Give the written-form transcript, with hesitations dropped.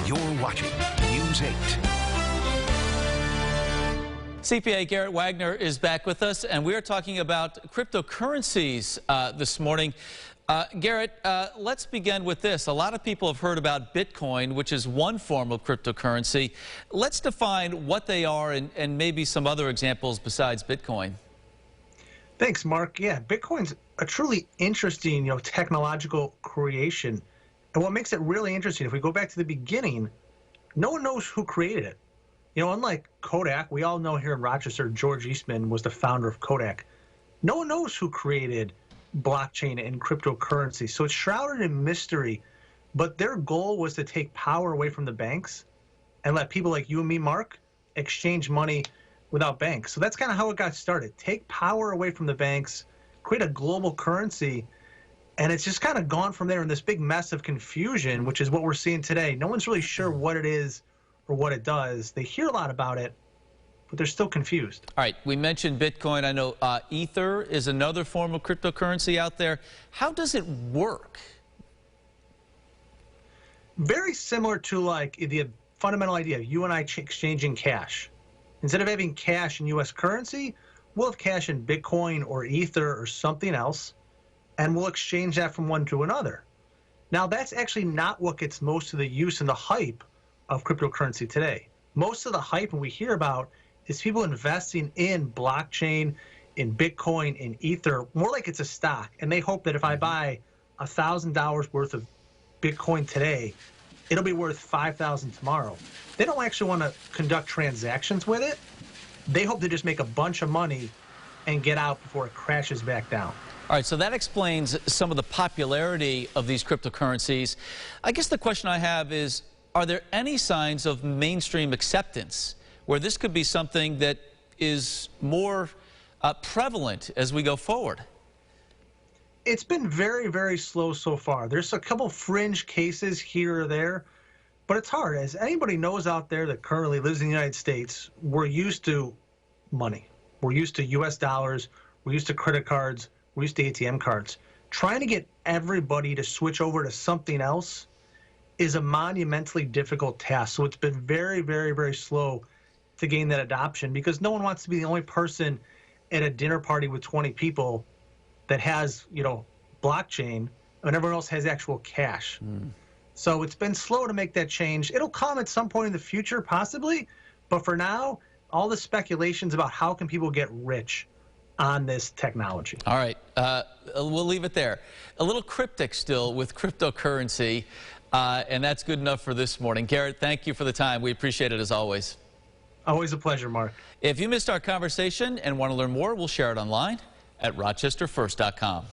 You're watching News 8. CPA Garrett Wagner is back with us, and we are talking about cryptocurrencies this morning. Garrett, let's begin with this. A lot of people have heard about Bitcoin, which is one form of cryptocurrency. Let's define what they are and maybe some other examples besides Bitcoin. Thanks, Mark. Yeah, Bitcoin's a truly interesting, technological creation. And what makes it really interesting, if we go back to the beginning, no one knows who created it. Unlike Kodak, we all know here in Rochester, George Eastman was the founder of Kodak. No one knows who created blockchain and cryptocurrency. So it's shrouded in mystery. But their goal was to take power away from the banks and let people like you and me, Mark, exchange money without banks. So that's kind of how it got started. Take power away from the banks, create a global currency, and it's just kind of gone from there in this big mess of confusion, which is what we're seeing today. No one's really sure what it is or what it does. They hear a lot about it, but they're still confused. All right, we mentioned Bitcoin. I know Ether is another form of cryptocurrency out there. How does it work? Very similar to like the fundamental idea of you and I exchanging cash. Instead of having cash in U.S. currency, we'll have cash in Bitcoin or Ether or something else, and we'll exchange that from one to another. Now, that's actually not what gets most of the use and the hype of cryptocurrency today. Most of the hype we hear about is people investing in blockchain, in Bitcoin, in Ether, more like it's a stock. And they hope that if I buy $1,000 worth of Bitcoin today, it'll be worth $5,000 tomorrow. They don't actually want to conduct transactions with it. They hope to just make a bunch of money and get out before it crashes back down. All right, so that explains some of the popularity of these cryptocurrencies. I guess the question I have is, are there any signs of mainstream acceptance where this could be something that is more prevalent as we go forward? It's been very, very slow so far. There's a couple fringe cases here or there, but it's hard. As anybody knows out there that currently lives in the United States, we're used to money. We're used to U.S. dollars. We're used to credit cards. We're used to ATM cards. Trying to get everybody to switch over to something else is a monumentally difficult task. So it's been very, very, very slow to gain that adoption because no one wants to be the only person at a dinner party with 20 people that has, blockchain, and everyone else has actual cash. So it's been slow to make that change. It'll come at some point in the future, possibly, but for now, all the speculations about how can people get rich on this technology. All right, we'll leave it there. A little cryptic still with cryptocurrency, and that's good enough for this morning. Garrett, thank you for the time. We appreciate it as always. Always a pleasure, Mark. If you missed our conversation and want to learn more, we'll share it online at rochesterfirst.com.